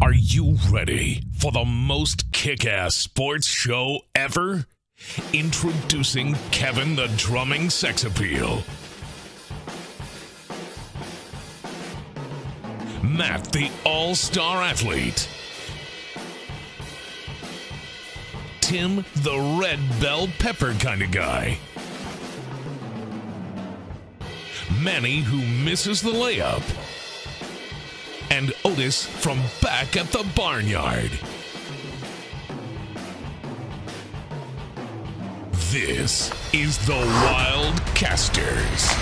Are you ready for the most kick-ass sports show ever? Introducing Kevin the Drumming Sex Appeal. Matt the All-Star Athlete. Tim the Red Bell Pepper kind of guy. Manny who misses the layup. And Otis from back at the barnyard. This is the Wildcasters.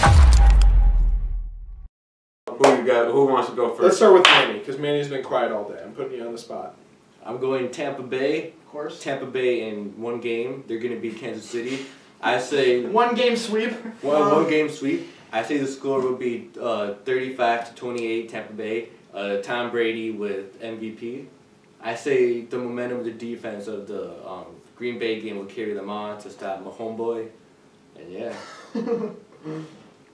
Who you got? Who wants to go first? Let's start with Manny, because Manny's been quiet all day. I'm putting you on the spot. I'm going Tampa Bay. Of course. Tampa Bay in one game. They're going to beat Kansas City. I say... One game sweep. One game sweep. I say the score will be 35-28 Tampa Bay. Tom Brady with MVP. I say the momentum of the defense of the Green Bay game will carry them on to stop my homeboy. And yeah.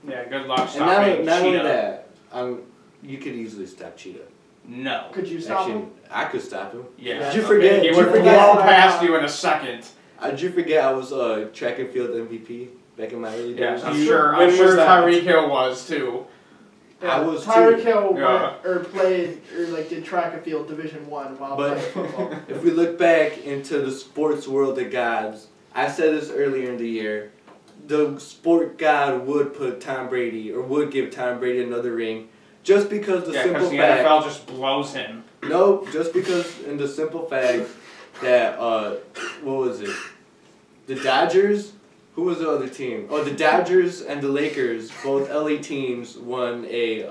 Yeah, good luck stopping Cheetah. Not only Cheetah. that, you could easily stop Cheetah. No. Could you stop him? I could stop him. Yeah. Did you forget? He would blow past you in a second. Did you forget I was track and field MVP back in my early days? Yeah, I'm sure Tyreek Hill was too. Yeah, I was Tyreek Hill played did track and field Division I while but playing football. If we look back into the sports world of gods, I said this earlier in the year, the sport god would put Tom Brady, or would give Tom Brady another ring, just because the simple the fact... NFL just blows him. No, just because in the simple fact that, what was it? The Dodgers... Who was the other team? Oh, the Dodgers and the Lakers, both LA teams, won a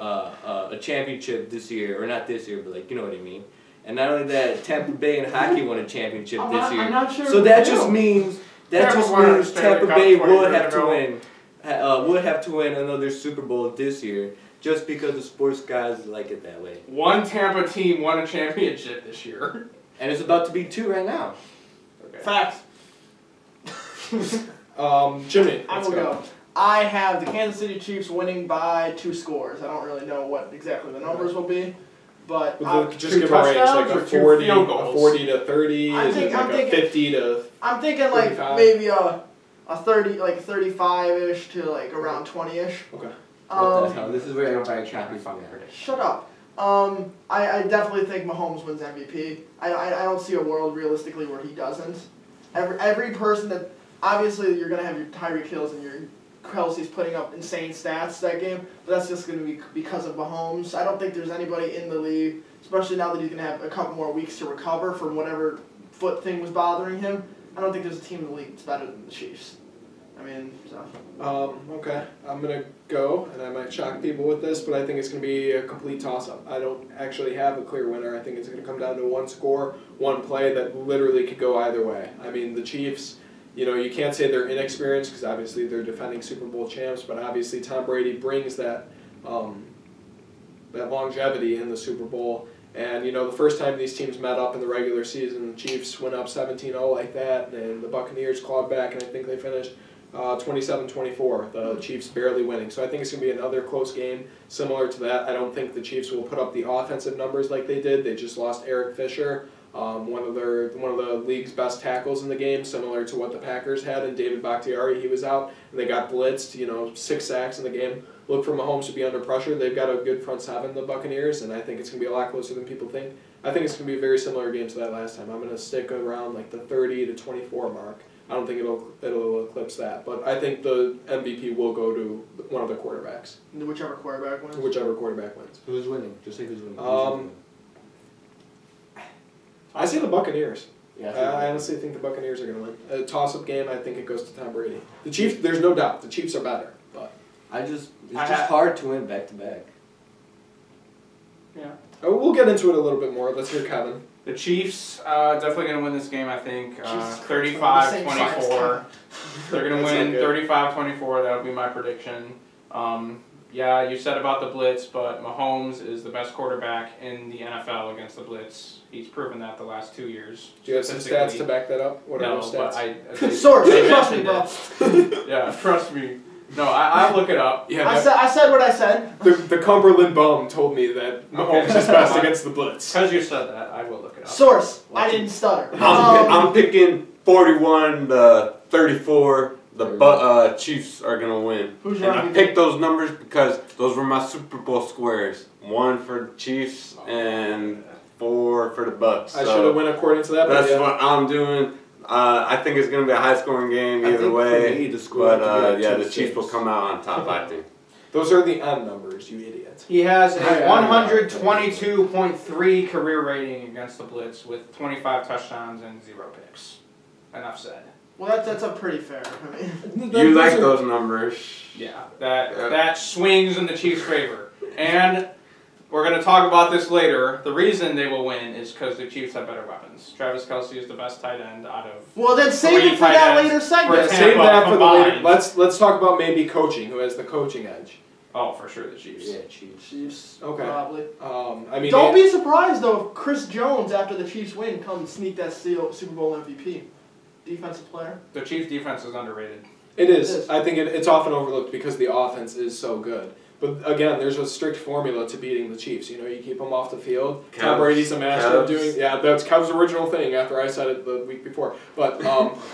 championship this year, or not this year, but like you know what I mean. And not only that, Tampa Bay in hockey won a championship this year. I'm not sure. So that just means Tampa Bay would have to win another Super Bowl this year, just because the sports guys like it that way. One Tampa team won a championship this year, and it's about to be 2 right now. Okay. Facts. Jimmy, I will go. I have the Kansas City Chiefs winning by 2 scores. I don't really know what exactly the numbers will be, but just give a range, like a 40 to 30. I'm thinking 50 to. I'm thinking like 35. Maybe a 30, like 35-ish to like around 20-ish. Okay. What the hell? This is where everybody copies from that. Shut up. I definitely think Mahomes wins MVP. I don't see a world realistically where he doesn't. Every person that. Obviously, you're going to have your Tyreek Hills and your Kelsey's putting up insane stats that game, but that's just going to be because of Mahomes. I don't think there's anybody in the league, especially now that he's going to have a couple more weeks to recover from whatever foot thing was bothering him. I don't think there's a team in the league that's better than the Chiefs. I mean, so. Okay. I'm going to go, and I might shock people with this, but I think it's going to be a complete toss-up. I don't actually have a clear winner. I think it's going to come down to one score, one play that literally could go either way. I mean, the Chiefs... You know, you can't say they're inexperienced because obviously they're defending Super Bowl champs, but obviously Tom Brady brings that that longevity in the Super Bowl. And, you know, the first time these teams met up in the regular season, the Chiefs went up 17-0 like that, and the Buccaneers clawed back, and I think they finished 27-24, the Chiefs barely winning. So I think it's going to be another close game similar to that. I don't think the Chiefs will put up the offensive numbers like they did. They just lost Eric Fisher. One of the league's best tackles in the game, similar to what the Packers had, and David Bakhtiari, he was out, and they got blitzed, 6 sacks in the game. Look for Mahomes to be under pressure. They've got a good front seven, the Buccaneers, and I think it's going to be a lot closer than people think. I think it's going to be a very similar game to that last time. I'm going to stick around like the 30-24 mark. I don't think it'll eclipse that, but I think the MVP will go to one of the quarterbacks. Whichever quarterback wins? Whichever quarterback wins. Who's winning? Just say who's winning. I say the Buccaneers. Yeah, I honestly think the Buccaneers are going to win. A toss-up game, I think it goes to Tom Brady. The Chiefs, there's no doubt, the Chiefs are better, but it's just hard to win back-to-back. Yeah. We'll get into it a little bit more. Let's hear Kevin. The Chiefs definitely going to win this game, I think. 35-24. They're going to win 35-24. That'll be my prediction. Yeah, you said about the blitz, but Mahomes is the best quarterback in the NFL against the blitz. He's proven that the last 2 years. Do you have some stats to back that up? What are those stats? Source, trust me, bro. Yeah, trust me. No, I'll look it up. Yeah, I said what I said. The Cumberland Bum told me that Mahomes is best against the blitz. Because you said that, I will look it up. Source. I didn't stutter. I'm picking 41-34. The Chiefs are gonna win. Who's and your I MVP? picked those numbers because those were my Super Bowl squares. 1 for the Chiefs and 4 for the Bucks. I should have went according to that. That's what I'm doing. I think it's gonna be a high-scoring game either way. The Chiefs will come out on top. I think. Those are the end numbers, you idiot. He has a 122.3 career rating against the blitz with 25 touchdowns and 0 picks. Enough said. Well, that's a pretty fair. I mean, You like those numbers? Yeah, that swings in the Chiefs' favor. And we're going to talk about this later. The reason they will win is because the Chiefs have better weapons. Travis Kelce is the best tight end out of. Well, then save it for that later segment. Save that for the later. Let's talk about maybe coaching. Who has the coaching edge? Oh, for sure, the Chiefs. Yeah, Chiefs. Chiefs. Okay. Probably. I mean, don't be surprised though if Chris Jones, after the Chiefs win, comes sneak that Super Bowl MVP. Defensive player. The Chiefs' defense is underrated. It is. I think it's often overlooked because the offense is so good. But again, there's a strict formula to beating the Chiefs. You know, you keep them off the field. Tom Brady's a master of doing. Yeah, that's Cubs' original thing. After I said it the week before, but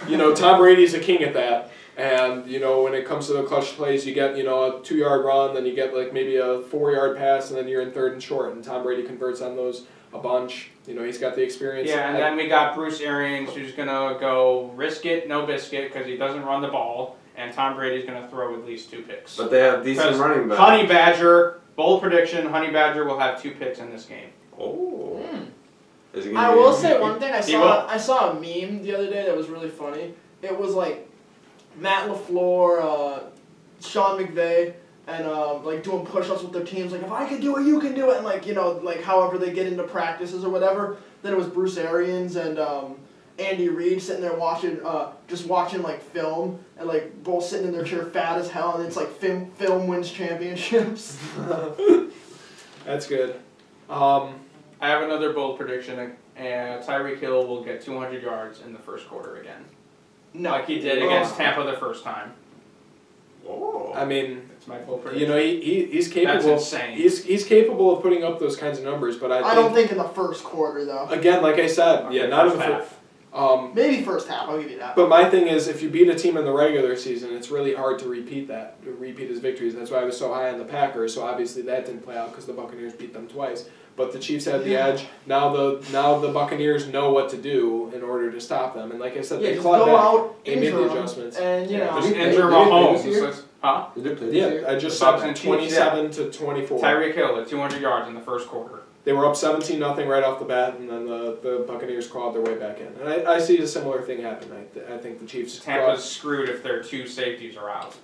you know, Tom Brady's a king at that. And you know, when it comes to the clutch plays, you get a 2-yard run, then you get like maybe a 4-yard pass, and then you're in 3rd and short. And Tom Brady converts on those a bunch. You know, he's got the experience. Yeah, and then we got Bruce Arians, who's gonna go risk it, no biscuit, because he doesn't run the ball. And Tom Brady's going to throw at least 2 picks. But they have decent running backs. Honey Badger, bold prediction, Honey Badger will have 2 picks in this game. Oh. I will say one thing. I saw a meme the other day that was really funny. It was like Matt LaFleur, Sean McVay, and like doing push-ups with their teams. Like, if I can do it, you can do it. And like, you know, like however they get into practices or whatever. Then it was Bruce Arians and Andy Reid sitting there watching, just watching like film, and like both sitting in their chair fat as hell, and it's like film wins championships. That's good. I have another bold prediction. Tyreek Hill will get 200 yards in the first quarter again. No. Like he did against Tampa the first time. Oh. I mean, that's my bold prediction. You know, he's capable. That's insane. He's capable of putting up those kinds of numbers, but I don't think in the first quarter though. Again, like I said, Okay, yeah, not in the half. Maybe first half, I'll give you that. But my thing is, if you beat a team in the regular season, it's really hard to repeat his victories. That's why I was so high on the Packers. So obviously that didn't play out because the Buccaneers beat them twice. But the Chiefs had the edge. Now the Buccaneers know what to do in order to stop them. And like I said, they clawed back. They made the adjustments. And you know, just injure Mahomes. Huh? Did they play this Yeah, year? I just Bucks said and 27-24. Tyreek Hill at 200 yards in the first quarter. They were up 17-0 right off the bat, and then the Buccaneers clawed their way back in. And I see a similar thing happen. I think the Chiefs. Tampa's screwed if their 2 safeties are out.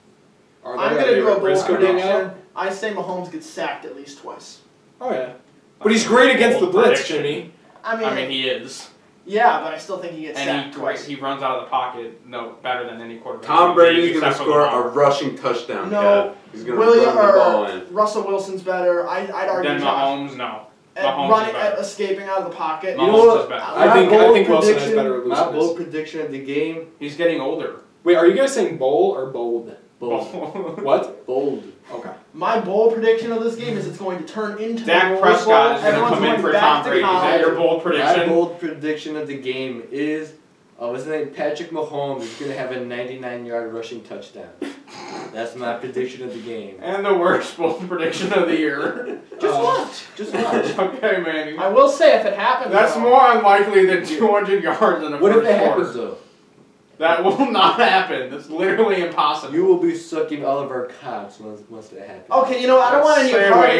I'm going to do a bold prediction. I say Mahomes gets sacked at least twice. Oh yeah, but he's great against the blitz, Jimmy. I mean he is. Yeah, but I still think he gets sacked And twice. he runs out of the pocket better than any quarterback. Tom Brady's going to score a rushing touchdown. No, he's going to run the ball in. Russell Wilson's better. I'd argue. Then Mahomes, no. At escaping out of the pocket. You know what? I think Wilson has better elusiveness. My bold prediction of the game. He's getting older. Wait, are you guys saying bowl or bold? Bold. What? Bold. Okay. My bold prediction of this game is it's going to turn into Dak Prescott is going to come in for Tom Brady. Is that your bold prediction? My bold prediction of the game is, what's his name? Patrick Mahomes is going to have a 99-yard rushing touchdown. That's my prediction of the game. And the worst bold prediction of the year. Just watch. Just watch. Okay, man. I will say if it happens. That's more unlikely than 200 yards in the What first if it quarter. happens though? That will not happen. That's literally impossible. You will be sucking all of our cocks once that happens. Okay, you know what? I don't want any part of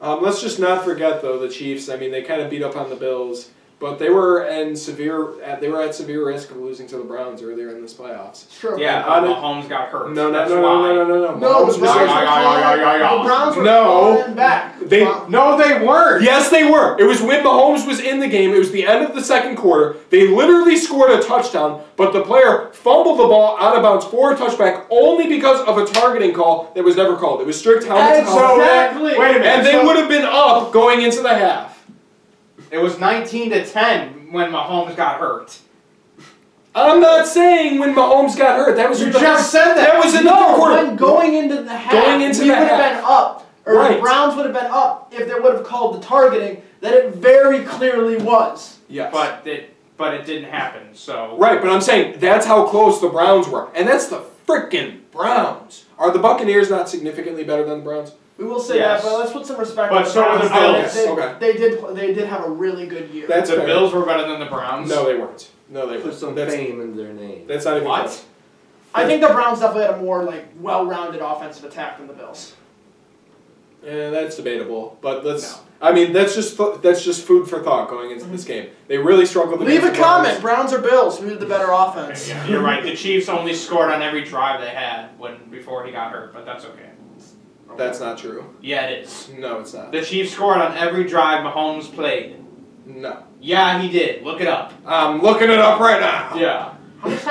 that. Let's just not forget though the Chiefs. I mean, they kind of beat up on the Bills, but they were at severe risk of losing to the Browns earlier in this playoffs. Sure. Yeah, Mahomes got hurt. No. No, Mahomes the Browns were calling back. They weren't. Yes, they were. It was when Mahomes was in the game. It was the end of the second quarter. They literally scored a touchdown, but the player fumbled the ball out of bounds for a touchback only because of a targeting call that was never called. It was strict helmet to helmet. Exactly. Wait a minute. And they would have been up going into the half. It was 19-10 when Mahomes got hurt. I'm not saying when Mahomes got hurt. That was You just said that. That was in the third quarter. When going into the half, Going into we the would have half. been up. Or Right. the Browns would have been up if they would have called the targeting that it very clearly was. Yes. But it didn't happen. So Right, but I'm saying that's how close the Browns were. And that's the freaking Browns. Are the Buccaneers not significantly better than the Browns? We will say Yes. that, but let's put some respect But on the so were the Browns. Bills. Okay. They did have a really good year. That's the fair. Bills were better than the Browns. No, they weren't. No, they Put weren't. some That's, fame in their name. that's not even What? close. I think the Browns definitely had a more well-rounded offensive attack than the Bills. That's debatable, but I mean, that's just food for thought going into this game. They really struggled. Leave a against the comment. Browns. Browns or Bills? Who had the better offense? Yeah, you're right. The Chiefs only scored on every drive they had before he got hurt, but that's okay. That's not true. Yeah, it is. No, it's not. The Chiefs scored on every drive Mahomes played. No. Yeah, he did. Look it up. I'm looking it up right now. Yeah.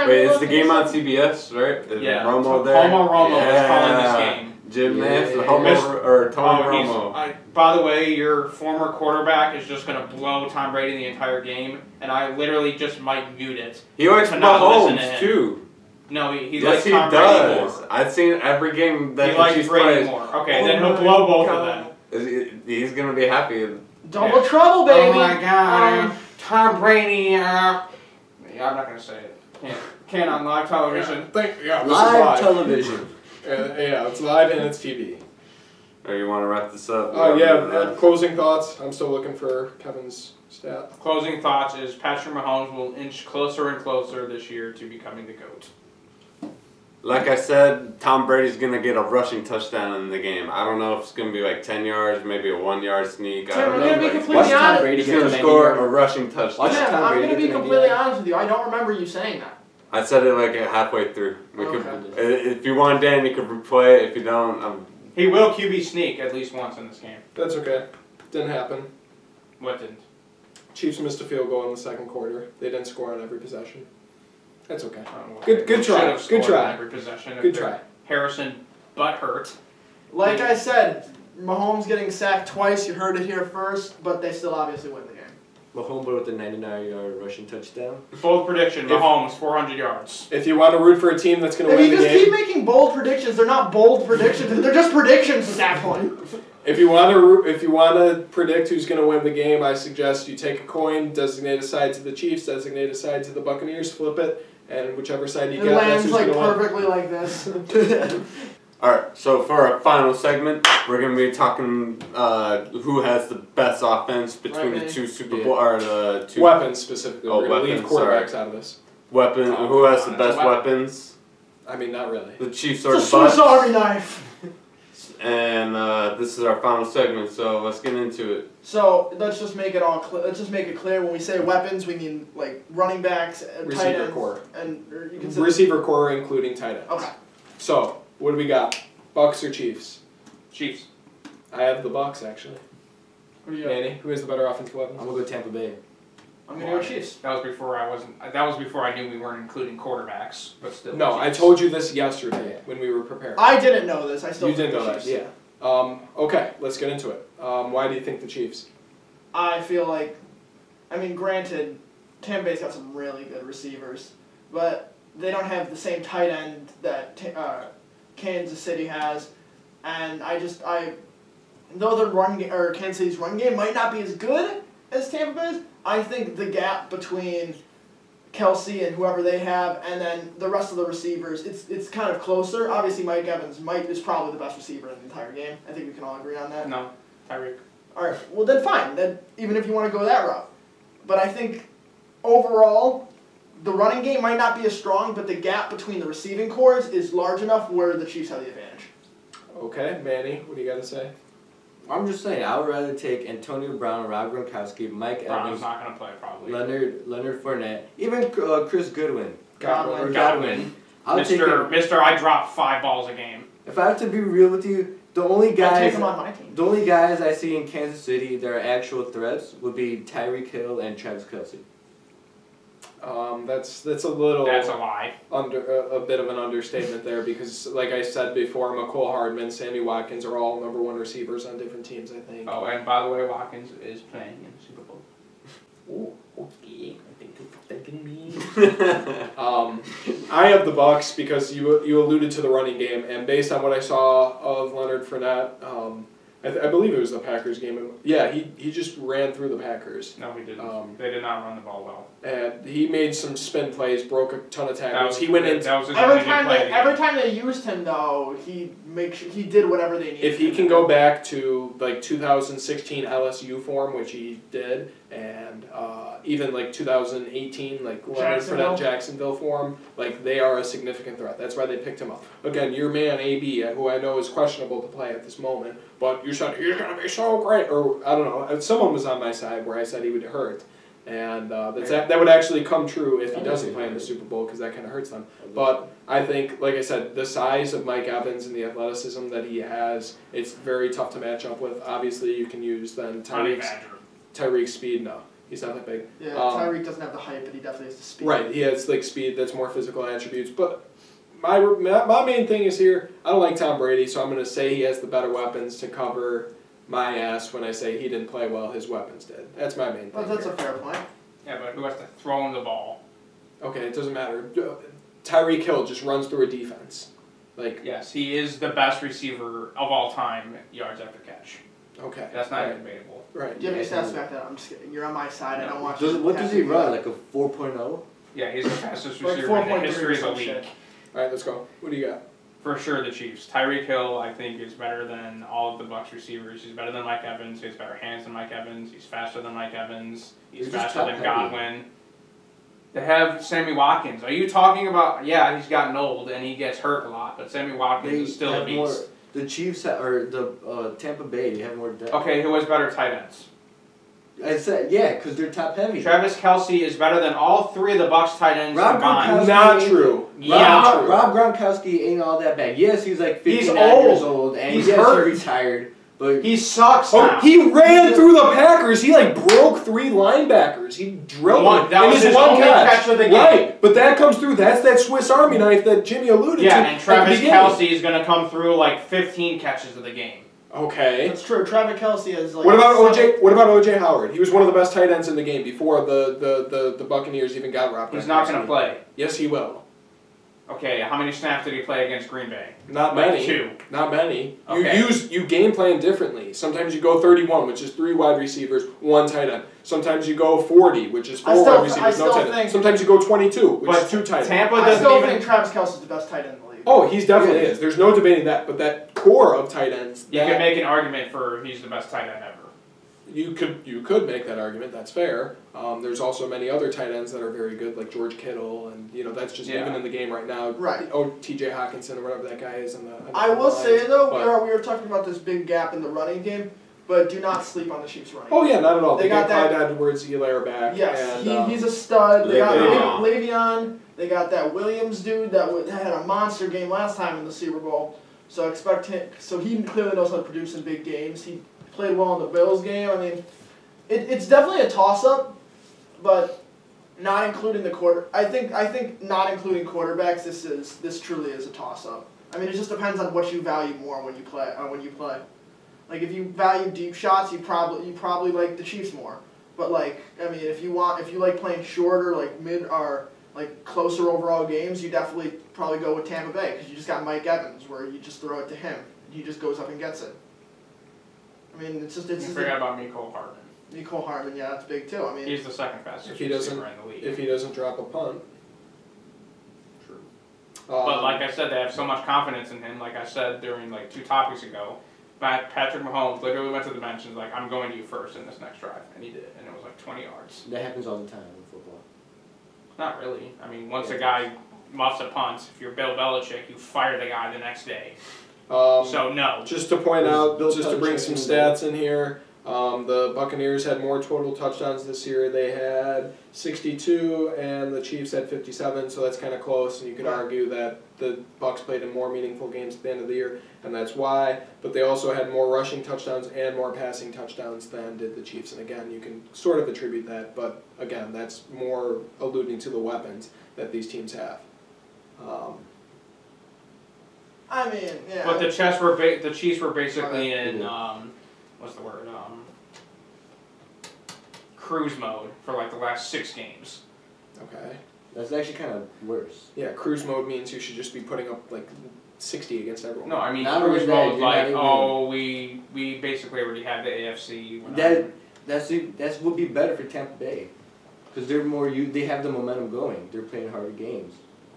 Wait, is the game on CBS, right? Is Yeah. Romo there? Homo Romo is calling this game. Jim Nance, Yeah. Homo or Tony Romo. By the way, your former quarterback is just going to blow Tom Brady the entire game, and I literally just might mute it. He likes to not listen to Mahomes him. too. No, he Yes, likes he Tom Brady does. more. I've seen every game that He likes Chiefs Brady plays. more. Okay, then he'll blow both of them. He's gonna be happy. Double trouble, baby. Oh my God, Tom Brady. Yeah, I'm not gonna say it. Can't on live television. This is Live television. Yeah, it's live and it's TV. Or you want to wrap this up? Closing thoughts. I'm still looking for Kevin's stat. Closing thoughts is Patrick Mahomes will inch closer and closer this year to becoming the GOAT. Like I said, Tom Brady's going to get a rushing touchdown in the game. I don't know if it's going to be like 10 yards, maybe a 1 yard sneak. I Tim, don't I'm know. gonna be but completely honest. Brady He's going to score a rushing touchdown. Watch Tim, Tom I'm Brady gonna be get to the completely NBA. honest with you. I don't remember you saying that. I said it like halfway through. We Okay. could, if you want, Dan, you could replay it. If you don't, He will QB sneak at least once in this game. That's okay. Didn't happen. What didn't? Chiefs missed a field goal in the second quarter. They didn't score on every possession. That's okay. Good Good try. Should have Good scored try. on every possession. Good try. Harrison butt hurt. Like I said, Mahomes getting sacked twice. You heard it here first, but they still obviously win the game. Mahomes with a 99-yard rushing touchdown. Bold prediction: Mahomes 400 yards. If you want to root for a team that's going to If win you the just game, keep making bold predictions, they're not bold predictions. They're just predictions at that point. if you want to predict who's going to win the game, I suggest you take a coin, designate a side to the Chiefs, designate a side to the Buccaneers, flip it, and whichever side you It get, that's lands who's like going to win. perfectly like this. Alright, so for our final segment, we're going to be talking who has the best offense between the two Super Bowl, or the two Weapons specifically. Oh, We're going to leave weapons, quarterbacks sorry. out of this. weapon. Who has the best weapons? I mean, not really. The Chiefs or It's the a Swiss Bucks. Army knife. And this is our final segment, so let's get into it. So let's just make it all clear. Let's just make it clear. When we say weapons, we mean like running backs, tight Receiver ends, core. and or you can say Receiver core, including tight ends. Okay. So, what do we got? Bucks or Chiefs? Chiefs. I have the Bucks, actually. Who do you got? Manny, who has the better offensive weapons? I'm gonna go Tampa Bay. I'm gonna go Chiefs. That was before I wasn't. That was before I knew we weren't including quarterbacks, but still. No, I Chiefs. told you this yesterday when we were prepared. I didn't know this. I still You didn't think know the that, Chiefs. yeah. Okay, let's get into it. Why do you think the Chiefs? I feel like, I mean, granted, Tampa Bay's got some really good receivers, but they don't have the same tight end that Kansas City has, and though the Kansas City's run game might not be as good as Tampa Bay's, I think the gap between Kelsey and whoever they have, and then the rest of the receivers, it's kind of closer. Obviously, Mike Evans is probably the best receiver in the entire game. I think we can all agree on that. No, Tyreek. All right, well then fine. Then even if you want to go that route, but I think overall, the running game might not be as strong, but the gap between the receiving cores is large enough where the Chiefs have the advantage. Okay, Manny, what do you got to say? I'm just saying, I would rather take Antonio Brown, Rob Gronkowski, Mike Brown's Evans, not gonna play probably. Leonard Fournette, even Chris Goodwin. Godwin. I'll take him. Mister, I drop 5 balls a game. If I have to be real with you, the only I take guys him on my team. the only guys I see in Kansas City that are actual threats would be Tyreek Hill and Travis Kelce. That's a little. That's a lie. A bit of an understatement there because, like I said before, McCole Hardman, Sammy Watkins are all #1 receivers on different teams, I think. Oh, and by the way, Watkins is playing in the Super Bowl. Ooh, okay. Thanking me. I have the Bucks because you alluded to the running game, and based on what I saw of Leonard Fournette, I believe it was the Packers game. Yeah, he just ran through the Packers. No, he didn't. They did not run the ball well. And he made some spin plays, broke a ton of tackles. He went in. Every time they used him, though, he did whatever they needed. If he can go back to like 2016 LSU form, which he did, and even like 2018 like Leonard Fournette Jacksonville form, like they are a significant threat. That's why they picked him up. Again, your man AB, who I know is questionable to play at this moment, but you said he's gonna be so great, or I don't know. Someone was on my side where I said he would hurt. And that would actually come true if he doesn't play in the Super Bowl, because that kind of hurts them. But I think, like I said, the size of Mike Evans and the athleticism that he has, it's very tough to match up with. Obviously, you can use then Tyreek's speed. No, he's not that big. Yeah, Tyreek doesn't have the height, but he definitely has the speed. Right, he has like speed that's more physical attributes. But my main thing is here, I don't like Tom Brady, so I'm going to say he has the better weapons to cover my ass when I say he didn't play well, his weapons did. That's my main thing. Well, that's a fair point. Yeah, but who has to throw him the ball? Okay, it doesn't matter. Tyreek Hill just runs through a defense. Like, yes, he is the best receiver of all time, yards after catch. Okay. That's not debatable. Right. Do you have any stats back that? I'm just kidding. You're on my side. I don't want you. What does he run? Like a 4.0? Yeah, he's the fastest receiver in the history of the league. All right, let's go. What do you got? For sure, the Chiefs. Tyreek Hill, I think, is better than all of the Bucs receivers. He's better than Mike Evans. He has better hands than Mike Evans. He's faster than Mike Evans. He's faster than Godwin. They have Sammy Watkins. Are you talking about? Yeah, he's gotten old and he gets hurt a lot, but Sammy Watkins is still a beast. The Chiefs or the Tampa Bay, they have more depth. Okay, who has better tight ends? I said because they're top heavy. Travis Kelce is better than all three of the Bucs tight ends combined. Not true. Yeah. Rob Gronkowski ain't all that bad. Yes, he's like 59 years old, and he's hurt. He's retired. But he sucks now. He ran through the Packers. He like broke 3 linebackers. He drilled them. That was his only catch of the game. Right, but that comes through. That's that Swiss Army knife that Jimmy alluded to. Yeah, and Travis Kelce is going to come through like 15 catches of the game. Okay. That's true. Travis Kelce is like. What about OJ? What about OJ Howard? He was one of the best tight ends in the game before the Buccaneers even got Rob. He's not going to play. Yes, he will. Okay, how many snaps did he play against Green Bay? Not many. Like 2. Not many. Okay. You game plan differently. Sometimes you go 31, which is 3 wide receivers, 1 tight end. Sometimes you go 40, which is 4 wide receivers, no tight end. Sometimes you go 22, which is 2 tight ends. Tampa I still think Travis Kelce is the best tight end in the league. Oh, he's definitely is. There's no debating that. But that core of tight ends, you can make an argument for he's the best tight end ever. You could make that argument. That's fair. There's also many other tight ends that are very good, like George Kittle, and that's just even in the game right now. Right. Oh, T.J. Hawkinson or whatever that guy is. I will say though, we were talking about this big gap in the running game, but do not sleep on the Chiefs' running. Oh yeah, not at all. They got Clyde Edwards-Helaire back. Yes, and, he's a stud. They got Le'Veon. They got that Williams dude that had a monster game last time in the Super Bowl. So expect him. So he clearly knows how to produce in big games. He played well in the Bills game. I mean, it's definitely a toss-up, but not including the quarter. I think not including quarterbacks. This truly is a toss-up. I mean, it just depends on what you value more when you play. Like if you value deep shots, you probably like the Chiefs more. But like, I mean, if you like playing shorter, like mid or like closer overall games, you definitely probably go with Tampa Bay because you just got Mike Evans, where you just throw it to him, he just goes up and gets it. I mean, it's forgot about Mecole Hardman. Mecole Hardman, yeah, that's big too. I mean, he's the second fastest receiver in the league. If he doesn't drop a punt. True. But like I said, they have so much confidence in him. Like I said during like 2 topics ago, Patrick Mahomes literally went to the bench and was like, "I'm going to you first in this next drive," and he did, and it was like 20 yards. That happens all the time in football. Not really. I mean, once a guy muffs a punt, if you're Bill Belichick, you fire the guy the next day. So no. Just to point out, just to bring some stats in here, the Buccaneers had more total touchdowns this year. They had 62, and the Chiefs had 57. So that's kind of close. And you could argue that the Bucs played in more meaningful games at the end of the year, and that's why. But they also had more rushing touchdowns and more passing touchdowns than did the Chiefs. And again, you can sort of attribute that, but again, that's more alluding to the weapons that these teams have. I mean, yeah. But the Chiefs were basically in what's the word? Cruise mode for like the last 6 games. Okay. That's actually kind of worse. Yeah, cruise mode means you should just be putting up like 60 against everyone. No, I mean Not cruise only that, mode you're like not even- we basically already have the AFC. That would be better for Tampa Bay, because they're more they have the momentum going. They're playing harder games.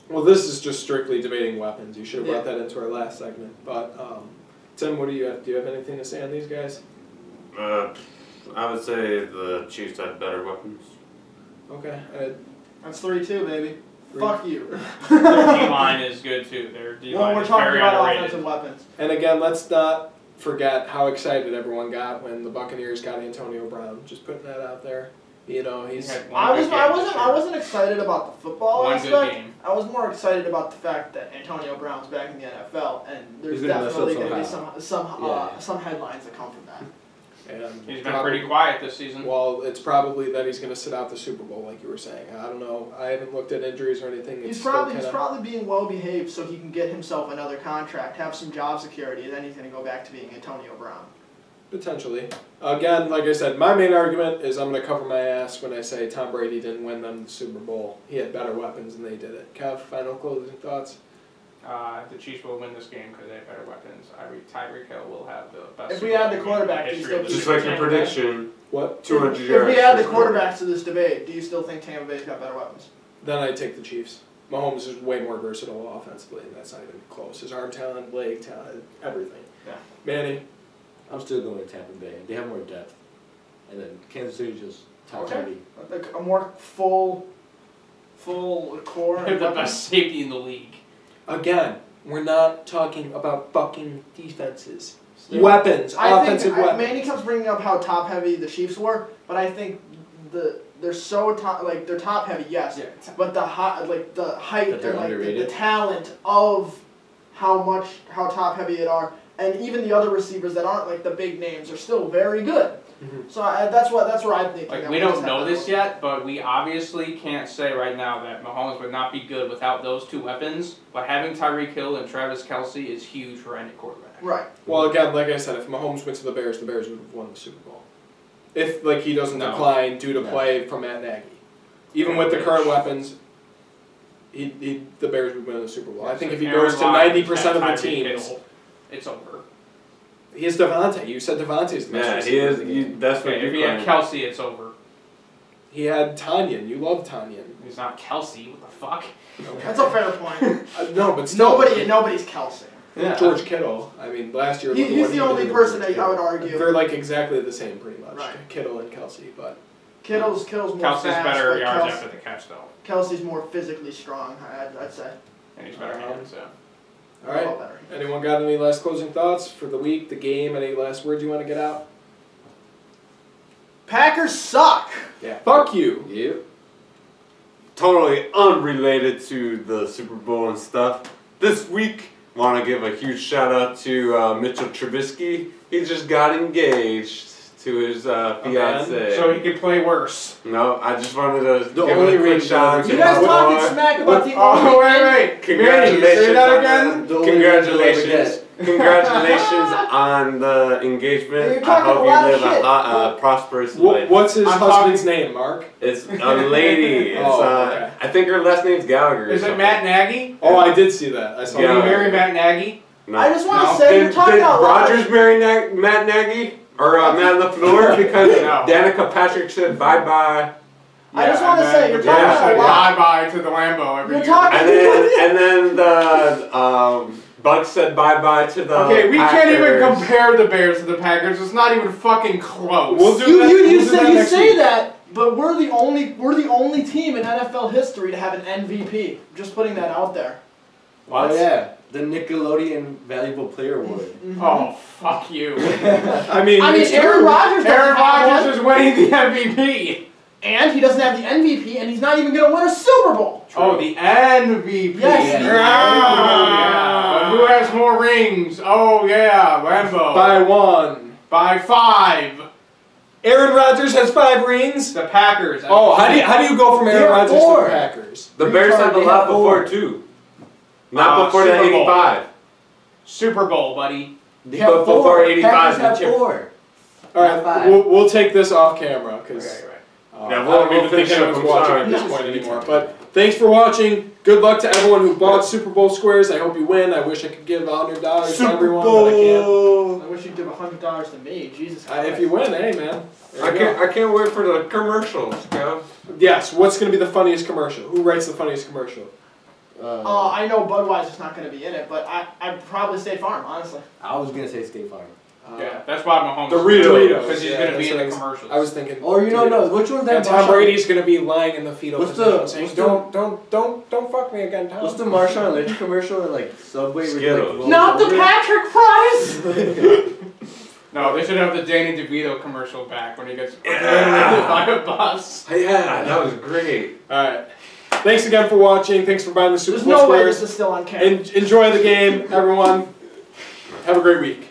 Well, this is just strictly debating weapons. You should have brought that into our last segment. But Tim, what do you have? Do you have anything to say on these guys? I would say the Chiefs had better weapons. Okay. That's 3-2, baby. Fuck you. Their D-line is good too. Their D-line Well, we're is talking very about underrated. offensive weapons. And again, let's not forget how excited everyone got when the Buccaneers got Antonio Brown. Just putting that out there. You know, he's. I wasn't excited about the football One aspect. good game. I was more excited about the fact that Antonio Brown's back in the NFL, and there's He's gonna mess up definitely going to be somehow. some headlines that come from that. And He's been pretty quiet this season. Well, it's probably that he's going to sit out the Super Bowl, like you were saying. I don't know. I haven't looked at injuries or anything. He's probably being well behaved so he can get himself another contract, have some job security, and then he's going to go back to being Antonio Brown. Potentially. Again, like I said, my main argument is I'm going to cover my ass when I say Tom Brady didn't win them the Super Bowl. He had better weapons and they did it. Kev, final closing thoughts? The Chiefs will win this game because they have better weapons. Tyreek Hill will have the best. If we add the quarterback, do you still Just like your prediction. What? 200 If yards. we add the quarterbacks to this debate, do you still think Tampa Bay's got better weapons? Then I take the Chiefs. Mahomes is way more versatile offensively, and that's not even close. His arm talent, leg talent, everything. Yeah. Manny? I'm still going with Tampa Bay. They have more depth, and then Kansas City just top heavy. Like a more full core. They have the best safety in the league. Again, we're not talking about fucking defenses. Weapons, offensive weapons. Manny keeps bringing up how top heavy the Chiefs were, but I think they're so top, like they're top heavy, yes. Yeah. But the height and like the talent of how top heavy it are, and even the other receivers that aren't like the big names are still very good. Mm-hmm. So that's where I think. Like we don't know this yet, but we obviously can't say right now that Mahomes would not be good without those two weapons. But having Tyreek Hill and Travis Kelce is huge for any quarterback. Right. Well, again, like I said, if Mahomes went to the Bears would have won the Super Bowl. If he doesn't decline due to play from Matt Nagy, even with the current weapons, the Bears would win the Super Bowl. I think if he goes to 90% of the teams, it's over. He has Devontae. You said Devontae's the best receiver. Yeah, he is. That's what if he had Kelce, it's over. He had Tanyan. You love Tanyan. He's not Kelce. What the fuck? Okay. That's a fair point. No, but still. Nobody's Kelce. Yeah. George Kittle. I mean, last year. He's the only person that I would argue. They're like exactly the same, pretty much. Right. Kittle and Kelce, but. Kittle's more Kelce's fast. Better yards after the catch, though. Kelce's more physically strong, I'd say. And he's better hands, yeah. All right. Anyone got any last closing thoughts for the week, the game? Any last words you want to get out? Packers suck. Yeah. Fuck you. Yep. Totally unrelated to the Super Bowl and stuff. This week, want to give a huge shout out to Mitchell Trubisky. He just got engaged to his fiance. So he could play worse. No, I just wanted to give only a quick shout out to you guys talking smack about the wait. Congratulations. Say that again? Congratulations. Congratulations on the engagement. I hope you live a prosperous life. What's his husband's name, Mark? It's a lady. It's, okay. I think her last name's Gallagher. Is it Matt Nagy? Oh, I did see that. I saw Did he that. marry Matt Nagy? No. I just want to say, you're talking Did about Rodgers marry Matt Nagy? Or Matt LaFleur? Because Danica Patrick said bye-bye. I just want to say, you're talking about a lot. Bye-bye to the Lambo every year. And then the Bucks said bye-bye to the Okay, we Packers. can't even compare the Bears to the Packers. It's not even fucking close. We'll do You that say that, but we're the only team in NFL history to have an MVP. Just putting that out there. What? Oh yeah, the Nickelodeon Valuable Player Award. Mm-hmm. Oh, fuck you. I mean, Aaron Rodgers is winning the MVP. And he doesn't have the MVP, and he's not even going to win a Super Bowl. True. Oh, the MVP. Yes. But who has more rings? Oh, yeah, Lambo. By 1. By 5. Aaron Rodgers has 5 rings? The Packers. Oh, how do you go from Aaron Rodgers to the Packers? The Bears have a lot before, too. Not before the 85. Super Bowl, buddy. But before 85. Packers have 4. All right, we'll take this off camera, because... Right. Yeah, I don't we'll even think finish up. anyone's I'm watching sorry. at this point anymore. But thanks for watching. Good luck to everyone who bought Super Bowl squares. I hope you win. I wish I could give $100 to everyone, but I can't. I wish you'd give $100 to me. Jesus Christ. If you win, hey man. I can't wait for the commercials, Kev. Yes. What's going to be the funniest commercial? Who writes the funniest commercial? I know Budweiser's not going to be in it, but I'd probably State Farm, honestly. I was gonna say State Farm. Yeah, that's why Mahomes. Doritos. Because he's going to be in the commercials. I was thinking. Or you don't know which one's that? And Tom Brady's going to be lying in the fetal What's position the- saying, what's don't fuck me again, Tom. What's the Marshawn Lynch commercial? Like Subway. Skittles. Like, Not the Patrick Price! No, they should have the Danny DeVito commercial back when he gets by a bus. Yeah, that was great. Alright. Thanks again for watching. Thanks for buying the Super There's Bowl no way squares. this is still on camera. Enjoy the game, everyone. Have a great week.